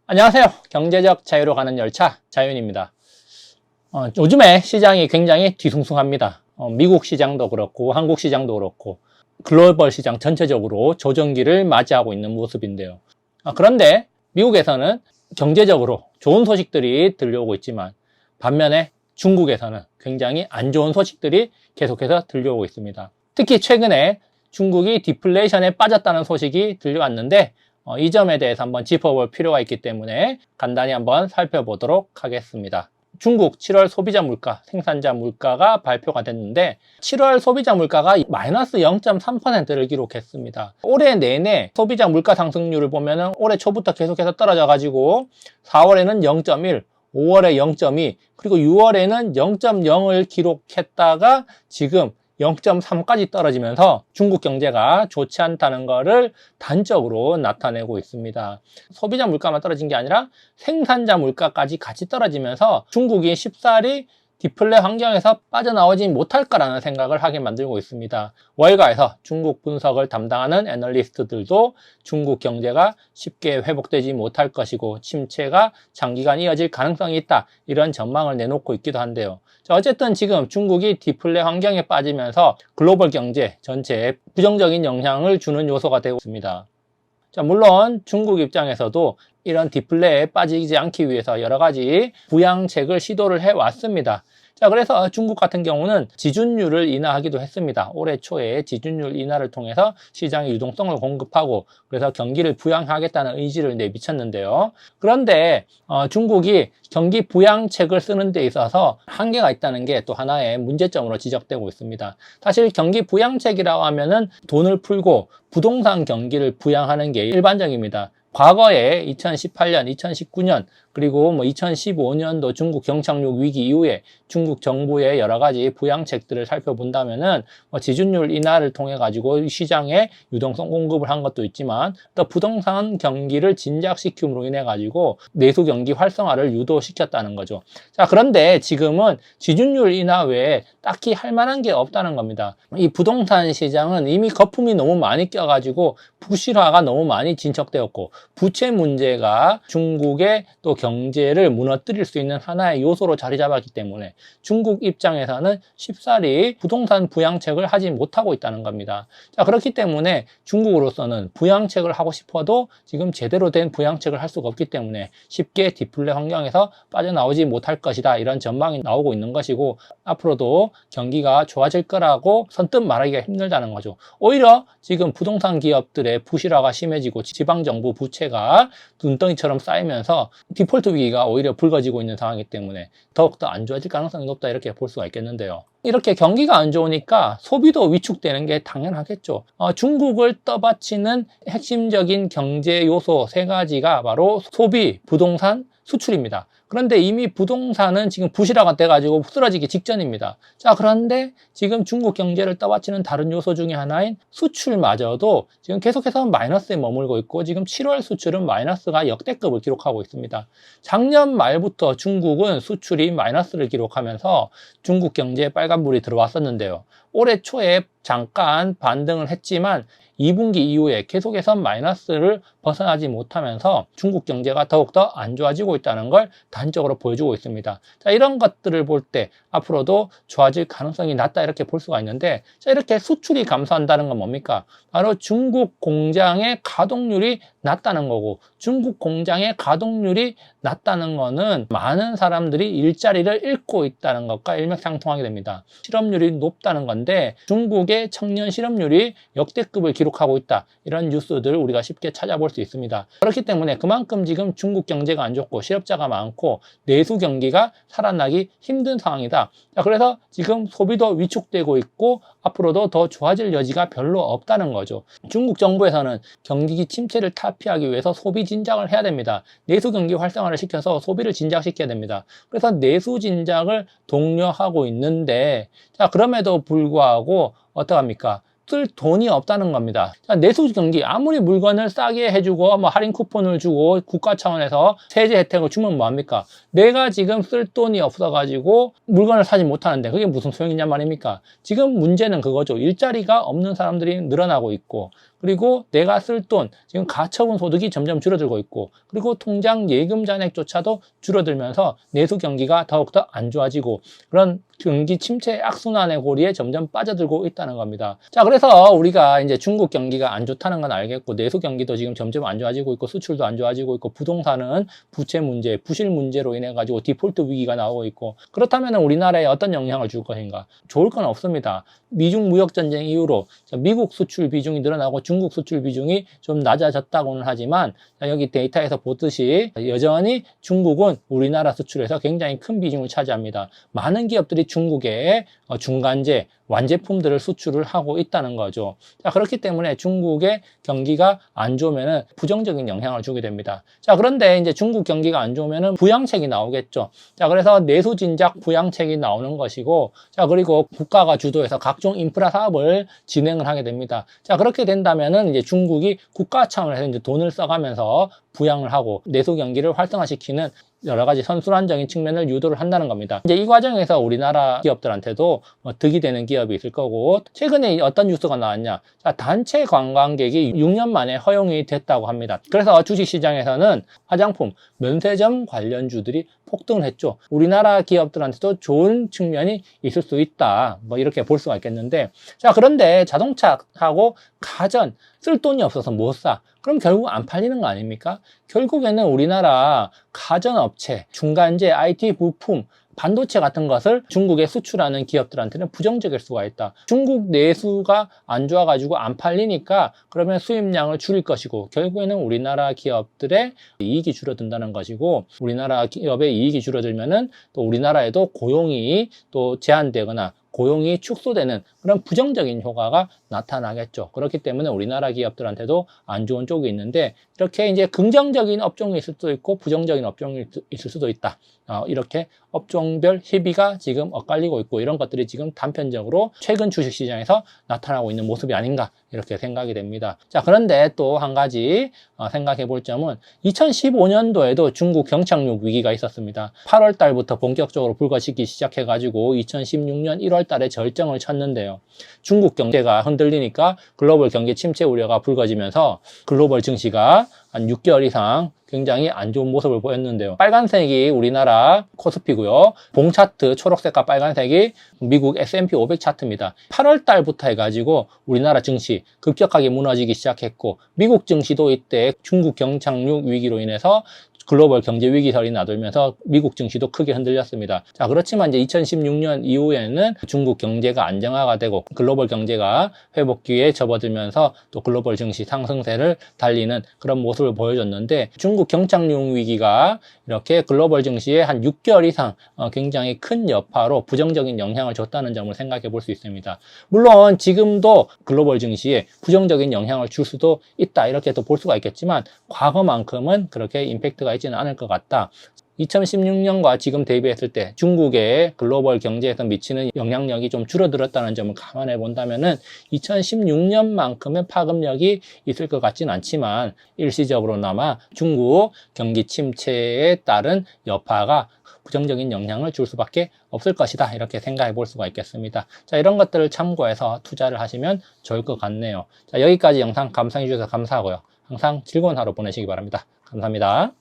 안녕하세요. 경제적 자유로 가는 열차 자윤입니다. 요즘에 시장이 굉장히 뒤숭숭합니다. 미국 시장도 그렇고 한국 시장도 그렇고 글로벌 시장 전체적으로 조정기를 맞이하고 있는 모습인데요. 그런데 미국에서는 경제적으로 좋은 소식들이 들려오고 있지만 반면에 중국에서는 굉장히 안 좋은 소식들이 계속해서 들려오고 있습니다. 특히 최근에 중국이 디플레이션에 빠졌다는 소식이 들려왔는데 이 점에 대해서 한번 짚어볼 필요가 있기 때문에 간단히 한번 살펴보도록 하겠습니다. 중국 7월 소비자 물가, 생산자 물가가 발표가 됐는데 7월 소비자 물가가 마이너스 0.3%를 기록했습니다. 올해 내내 소비자 물가 상승률을 보면은 올해 초부터 계속해서 떨어져 가지고 4월에는 0.1, 5월에 0.2, 그리고 6월에는 0.0을 기록했다가 지금 0.3까지 떨어지면서 중국 경제가 좋지 않다는 것을 단적으로 나타내고 있습니다. 소비자 물가만 떨어진 게 아니라 생산자 물가까지 같이 떨어지면서 중국이 쉽사리 디플레 환경에서 빠져나오지 못할 거라는 생각을 하게 만들고 있습니다. 월가에서 중국 분석을 담당하는 애널리스트들도 중국 경제가 쉽게 회복되지 못할 것이고 침체가 장기간 이어질 가능성이 있다, 이런 전망을 내놓고 있기도 한데요. 어쨌든 지금 중국이 디플레 환경에 빠지면서 글로벌 경제 전체에 부정적인 영향을 주는 요소가 되고 있습니다. 물론 중국 입장에서도 이런 디플레에 빠지지 않기 위해서 여러 가지 부양책을 시도를 해왔습니다. 그래서 중국 같은 경우는 지준율을 인하하기도 했습니다. 올해 초에 지준율 인하를 통해서 시장의 유동성을 공급하고 그래서 경기를 부양하겠다는 의지를 내비쳤는데요. 그런데 중국이 경기 부양책을 쓰는 데 있어서 한계가 있다는 게 또 하나의 문제점으로 지적되고 있습니다. 사실 경기 부양책이라고 하면은 돈을 풀고 부동산 경기를 부양하는 게 일반적입니다. 과거에 2018년, 2019년, 그리고 2015년도 중국 경착륙 위기 이후에 중국 정부의 여러 가지 부양책들을 살펴본다면은 지준율 인하를 통해 가지고 시장에 유동성 공급을 한 것도 있지만 또 부동산 경기를 진작시킴으로 인해 가지고 내수 경기 활성화를 유도시켰다는 거죠. 그런데 지금은 지준율 인하 외에 딱히 할 만한 게 없다는 겁니다. 이 부동산 시장은 이미 거품이 너무 많이 껴가지고 부실화가 너무 많이 진척되었고 부채 문제가 중국의 또 경제를 무너뜨릴 수 있는 하나의 요소로 자리 잡았기 때문에 중국 입장에서는 쉽사리 부동산 부양책을 하지 못하고 있다는 겁니다. 그렇기 때문에 중국으로서는 부양책을 하고 싶어도 지금 제대로 된 부양책을 할 수가 없기 때문에 쉽게 디플레 환경에서 빠져나오지 못할 것이다, 이런 전망이 나오고 있는 것이고 앞으로도 경기가 좋아질 거라고 선뜻 말하기가 힘들다는 거죠. 오히려 지금 부동산 기업들의 부실화가 심해지고 지방정부 부채가 눈덩이처럼 쌓이면서 디폴트 위기가 오히려 불거지고 있는 상황이기 때문에 더욱더 안 좋아질 가능성이 높다, 이렇게 볼 수가 있겠는데요. 이렇게 경기가 안 좋으니까 소비도 위축되는 게 당연하겠죠. 중국을 떠받치는 핵심적인 경제 요소 세 가지가 바로 소비, 부동산, 수출입니다. 그런데 이미 부동산은 지금 부실화가 돼가지고 쓰러지기 직전입니다. 그런데 지금 중국 경제를 떠받치는 다른 요소 중에 하나인 수출마저도 지금 계속해서 마이너스에 머물고 있고 지금 7월 수출은 마이너스가 역대급을 기록하고 있습니다. 작년 말부터 중국은 수출이 마이너스를 기록하면서 중국 경제에 빨간불이 들어왔었는데요. 올해 초에 잠깐 반등을 했지만 2분기 이후에 계속해서 마이너스를 벗어나지 못하면서 중국 경제가 더욱더 안 좋아지고 있다는 걸 단적으로 보여주고 있습니다. 이런 것들을 볼 때 앞으로도 좋아질 가능성이 낮다, 이렇게 볼 수가 있는데 이렇게 수출이 감소한다는 건 뭡니까? 바로 중국 공장의 가동률이 낮다는 거고 중국 공장의 가동률이 낮다는 거는 많은 사람들이 일자리를 잃고 있다는 것과 일맥상통하게 됩니다. 실업률이 높다는 건데 중국의 청년 실업률이 역대급을 기록하고 있다, 이런 뉴스들 우리가 쉽게 찾아볼 수 있습니다. 그렇기 때문에 그만큼 지금 중국 경제가 안 좋고 실업자가 많고 내수 경기가 살아나기 힘든 상황이다. 그래서 지금 소비도 위축되고 있고 앞으로도 더 좋아질 여지가 별로 없다는 거죠. 중국 정부에서는 경기 침체를 타피하기 위해서 소비 진작을 해야 됩니다. 내수 경기 활성화를 시켜서 소비를 진작시켜야 됩니다. 그래서 내수 진작을 독려하고 있는데 그럼에도 불구하고 어떡합니까? 쓸 돈이 없다는 겁니다. 내수 경기, 아무리 물건을 싸게 해주고 할인 쿠폰을 주고 국가 차원에서 세제 혜택을 주면 뭐합니까? 내가 지금 쓸 돈이 없어가지고 물건을 사지 못하는데 그게 무슨 소용이냐 말입니까? 지금 문제는 그거죠. 일자리가 없는 사람들이 늘어나고 있고 그리고 내가 쓸 돈, 지금 가처분 소득이 점점 줄어들고 있고, 그리고 통장 예금 잔액조차도 줄어들면서 내수 경기가 더욱더 안 좋아지고, 그런 경기 침체 악순환의 고리에 점점 빠져들고 있다는 겁니다. 자, 그래서 우리가 이제 중국 경기가 안 좋다는 건 알겠고, 내수 경기도 지금 점점 안 좋아지고 있고, 수출도 안 좋아지고 있고, 부동산은 부채 문제, 부실 문제로 인해 가지고 디폴트 위기가 나오고 있고, 그렇다면 우리나라에 어떤 영향을 줄 것인가? 좋을 건 없습니다. 미중 무역 전쟁 이후로 미국 수출 비중이 늘어나고 중국 수출 비중이 좀 낮아졌다고는 하지만, 여기 데이터에서 보듯이 여전히 중국은 우리나라 수출에서 굉장히 큰 비중을 차지합니다. 많은 기업들이 중국에 중간재, 완제품들을 수출을 하고 있다는 거죠. 자, 그렇기 때문에 중국의 경기가 안 좋으면 부정적인 영향을 주게 됩니다. 자, 그런데 이제 중국 경기가 안 좋으면 부양책이 나오겠죠. 자, 그래서 내수 진작 부양책이 나오는 것이고, 자, 그리고 국가가 주도해서 각종 인프라 사업을 진행을 하게 됩니다. 자, 그렇게 된다면은 이제 중국이 국가 차원에서 이제 돈을 써가면서 부양을 하고 내수 경기를 활성화시키는 여러 가지 선순환적인 측면을 유도를 한다는 겁니다. 이제 이 과정에서 우리나라 기업들한테도 득이 되는 기업이 있을 거고, 최근에 어떤 뉴스가 나왔냐? 자, 단체 관광객이 6년 만에 허용이 됐다고 합니다. 그래서 주식시장에서는 화장품, 면세점 관련주들이 폭등을 했죠. 우리나라 기업들한테도 좋은 측면이 있을 수 있다. 뭐 이렇게 볼 수가 있겠는데, 자, 그런데 자동차하고 가전 쓸 돈이 없어서 못 사. 그럼 결국 안 팔리는 거 아닙니까? 결국에는 우리나라 가전업체, 중간재, IT 부품, 반도체 같은 것을 중국에 수출하는 기업들한테는 부정적일 수가 있다. 중국 내수가 안 좋아가지고 안 팔리니까 그러면 수입량을 줄일 것이고, 결국에는 우리나라 기업들의 이익이 줄어든다는 것이고, 우리나라 기업의 이익이 줄어들면은 또 우리나라에도 고용이 또 제한되거나 고용이 축소되는 그런 부정적인 효과가 나타나겠죠. 그렇기 때문에 우리나라 기업들한테도 안 좋은 쪽이 있는데, 이렇게 이제 긍정적인 업종이 있을 수도 있고 부정적인 업종이 있을 수도 있다. 이렇게 업종별 희비가 지금 엇갈리고 있고, 이런 것들이 지금 단편적으로 최근 주식시장에서 나타나고 있는 모습이 아닌가 이렇게 생각이 됩니다. 자, 그런데 또 한 가지 생각해 볼 점은 2015년도에도 중국 경착륙 위기가 있었습니다. 8월 달부터 본격적으로 불거지기 시작해 가지고 2016년 1월 달에 절정을 쳤는데요. 중국 경제가 흔들리니까 글로벌 경기 침체 우려가 불거지면서 글로벌 증시가 한 6개월 이상 굉장히 안 좋은 모습을 보였는데요. 빨간색이 우리나라 코스피고요. 봉 차트 초록색과 빨간색이 미국 S&P 500 차트입니다. 8월 달부터 해가지고 우리나라 증시 급격하게 무너지기 시작했고, 미국 증시도 이때 중국 경착륙 위기로 인해서 글로벌 경제 위기설이 나돌면서 미국 증시도 크게 흔들렸습니다. 자, 그렇지만 이제 2016년 이후에는 중국 경제가 안정화가 되고 글로벌 경제가 회복기에 접어들면서 또 글로벌 증시 상승세를 달리는 그런 모습을 보여줬는데, 중국 경착륙 위기가 이렇게 글로벌 증시에 한 6개월 이상 굉장히 큰 여파로 부정적인 영향을 줬다는 점을 생각해 볼 수 있습니다. 물론 지금도 글로벌 증시에 부정적인 영향을 줄 수도 있다, 이렇게 또 볼 수가 있겠지만 과거만큼은 그렇게 임팩트가 있지는 않을 것 같다. 2016년과 지금 대비했을 때 중국의 글로벌 경제에서 미치는 영향력이 좀 줄어들었다는 점을 감안해 본다면은 2016년만큼의 파급력이 있을 것 같지는 않지만, 일시적으로나마 중국 경기 침체에 따른 여파가 부정적인 영향을 줄 수밖에 없을 것이다, 이렇게 생각해 볼 수가 있겠습니다. 자, 이런 것들을 참고해서 투자를 하시면 좋을 것 같네요. 자, 여기까지 영상 감상해 주셔서 감사하고요. 항상 즐거운 하루 보내시기 바랍니다. 감사합니다.